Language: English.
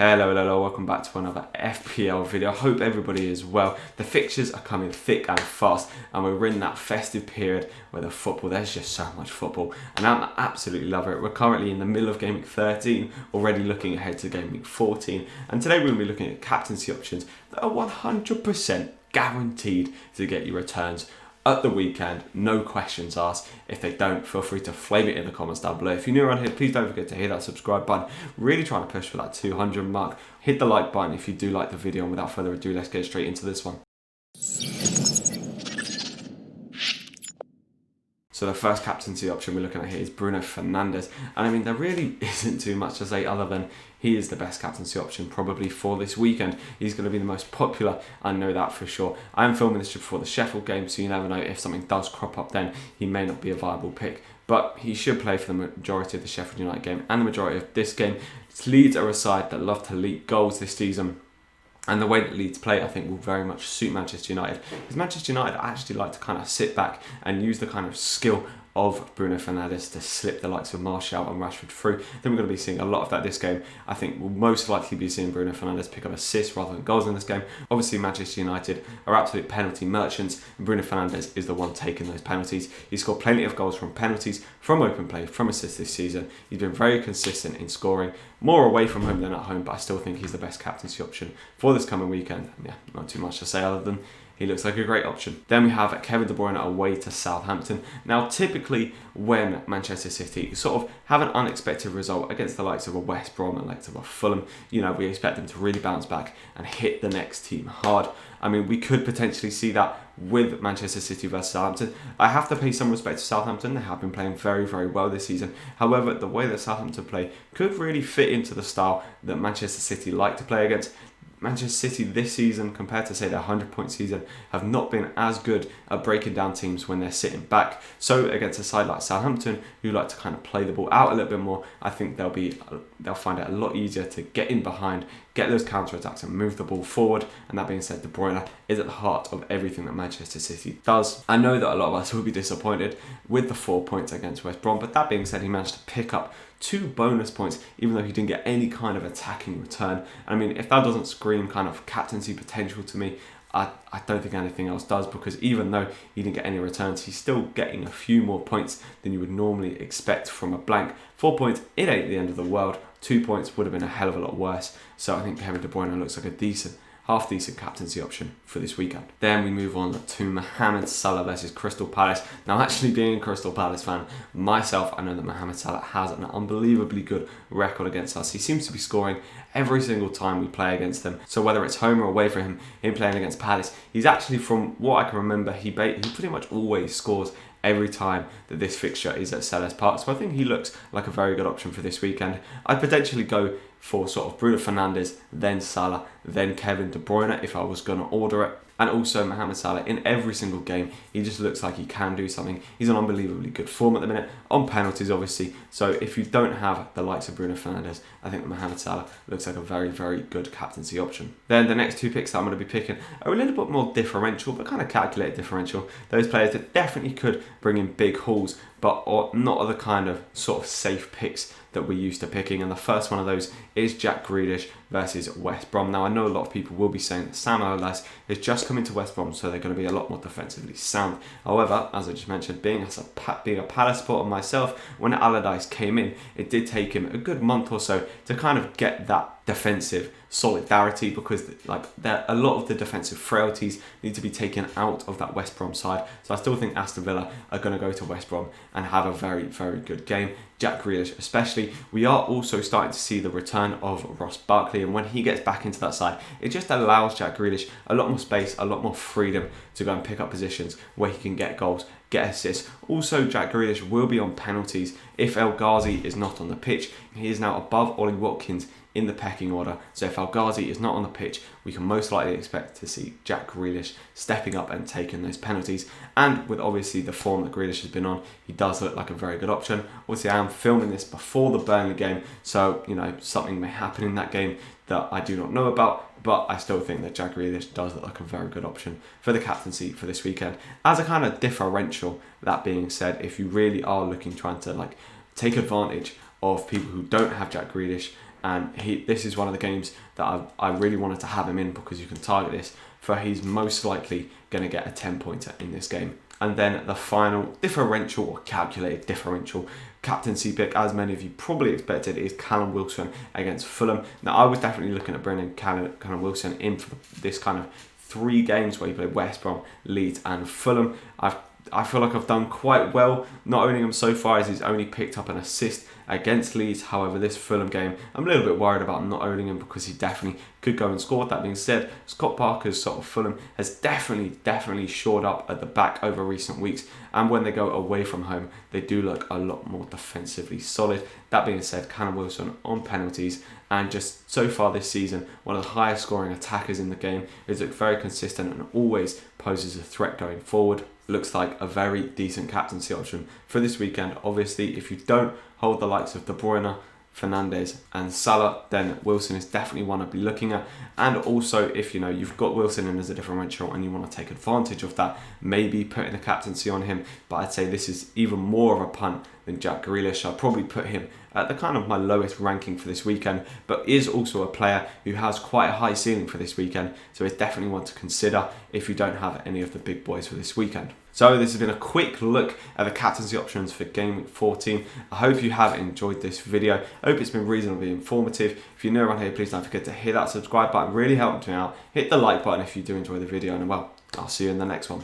Hello, welcome back to another FPL video. I hope everybody is well. The fixtures are coming thick and fast and we're in that festive period where there's just so much football and I absolutely love it. We're currently in the middle of game week 13, already looking ahead to game week 14, and today we're going to be looking at captaincy options that are 100% guaranteed to get you returns at the weekend, no questions asked. If they don't, feel free to flame it in the comments down below. If you're new around here, please don't forget to hit that subscribe button. Really trying to push for that 200 mark. Hit the like button if you do like the video, and without further ado, let's get straight into this one. So the first captaincy option we're looking at here is Bruno Fernandes, and I mean there really isn't too much to say other than he is the best captaincy option probably for this weekend. He's going to be the most popular, I know that for sure. I am filming this just before the Sheffield game, so you never know, if something does crop up then he may not be a viable pick, but he should play for the majority of the Sheffield United game and the majority of this game. Leeds are a side that love to leak goals this season. And the way that Leeds play, I think, will very much suit Manchester United. Because Manchester United actually like to kind of sit back and use the kind of skill of Bruno Fernandes to slip the likes of Martial and Rashford through. Then we're going to be seeing a lot of that this game. I think we'll most likely be seeing Bruno Fernandes pick up assists rather than goals in this game. Obviously, Manchester United are absolute penalty merchants, and Bruno Fernandes is the one taking those penalties. He's scored plenty of goals from penalties, from open play, from assists this season. He's been very consistent in scoring, more away from home than at home, but I still think he's the best captaincy option for this coming weekend. Yeah, not too much to say other than he looks like a great option. Then we have Kevin De Bruyne away to Southampton. Now, typically when Manchester City sort of have an unexpected result against the likes of a West Brom and likes of a Fulham, you know, we expect them to really bounce back and hit the next team hard. I mean, we could potentially see that with Manchester City versus Southampton. I have to pay some respect to Southampton. They have been playing very, very well this season. However, the way that Southampton play could really fit into the style that Manchester City like to play against. Manchester City this season, compared to say their 100-point season, have not been as good at breaking down teams when they're sitting back. So against a side like Southampton, who like to kind of play the ball out a little bit more, I think they'll find it a lot easier to get in behind, get those counter-attacks and move the ball forward. And that being said, De Bruyne is at the heart of everything that Manchester City does. I know that a lot of us will be disappointed with the 4 points against West Brom, but that being said, he managed to pick up 2 bonus points, even though he didn't get any kind of attacking return. I mean, if that doesn't scream kind of captaincy potential to me, I don't think anything else does, because even though he didn't get any returns, he's still getting a few more points than you would normally expect from a blank. 4 points, it ain't the end of the world. 2 points would have been a hell of a lot worse. So I think Kevin De Bruyne looks like a half-decent captaincy option for this weekend. Then we move on to Mohamed Salah versus Crystal Palace. Now, actually being a Crystal Palace fan myself, I know that Mohamed Salah has an unbelievably good record against us. He seems to be scoring every single time we play against them. So whether it's home or away for him playing against Palace, he's actually, from what I can remember, he pretty much always scores every time that this fixture is at Selhurst Park. So I think he looks like a very good option for this weekend. I'd potentially go for sort of Bruno Fernandes, then Salah, then Kevin De Bruyne if I was going to order it. And also Mohamed Salah in every single game. He just looks like he can do something. He's on unbelievably good form at the minute, on penalties obviously. So if you don't have the likes of Bruno Fernandes, I think Mohamed Salah looks like a very, very good captaincy option. Then the next 2 picks that I'm going to be picking are a little bit more differential, but kind of calculated differential. Those players that definitely could bring in big hauls, but are not the kind of sort of safe picks that we're used to picking. And the first one of those is Jack Grealish versus West Brom. Now, I know a lot of people will be saying that Sam Allardyce is just coming to West Brom, so they're going to be a lot more defensively sound. However, as I just mentioned, being a Palace supporter myself, when Allardyce came in, it did take him a good month or so to kind of get that defensive solidarity, because like a lot of the defensive frailties need to be taken out of that West Brom side. So I still think Aston Villa are going to go to West Brom and have a very, very good game. Jack Grealish especially. We are also starting to see the return of Ross Barkley, and when he gets back into that side, it just allows Jack Grealish a lot more space, a lot more freedom to go and pick up positions where he can get goals, get assists. Also, Jack Grealish will be on penalties if El Ghazi is not on the pitch. He is now above Ollie Watkins in the pecking order. So if El Ghazi is not on the pitch, we can most likely expect to see Jack Grealish stepping up and taking those penalties. And with obviously the form that Grealish has been on, he does look like a very good option. Obviously, I am filming this before the Burnley game, so you know something may happen in that game that I do not know about. But I still think that Jack Grealish does look like a very good option for the captaincy for this weekend. As a kind of differential, that being said, if you really are trying to like take advantage of people who don't have Jack Grealish and this is one of the games that I really wanted to have him in because you can target this, for he's most likely going to get a 10-pointer in this game. And then the final differential or calculated differential captaincy pick, as many of you probably expected, is Callum Wilson against Fulham. Now, I was definitely looking at bringing Callum Wilson in for this kind of 3 games where he played West Brom, Leeds and Fulham. I feel like I've done quite well not owning him so far, as he's only picked up an assist against Leeds. However, this Fulham game, I'm a little bit worried about not owning him because he definitely could go and score. That being said, Scott Parker's sort of Fulham has definitely shored up at the back over recent weeks, and when they go away from home, they do look a lot more defensively solid. That being said, Callum Wilson on penalties, and just so far this season, one of the highest scoring attackers in the game. He's looked very consistent and always poses a threat going forward. Looks like a very decent captaincy option for this weekend. Obviously, if you don't hold the likes of Bruyne, Fernandes and Salah, then Wilson is definitely one I'd be looking at. And also, if you've got Wilson in as a differential and you want to take advantage of that, maybe putting the captaincy on him. But I'd say this is even more of a punt than Jack Grealish. I'd probably put him at the kind of my lowest ranking for this weekend, but is also a player who has quite a high ceiling for this weekend, so it's definitely one to consider if you don't have any of the big boys for this weekend. So this has been a quick look at the captaincy options for game week 14. I hope you have enjoyed this video. I hope it's been reasonably informative. If you're new around here, please don't forget to hit that subscribe button. Really helps me out. Hit the like button if you do enjoy the video, and well, I'll see you in the next one.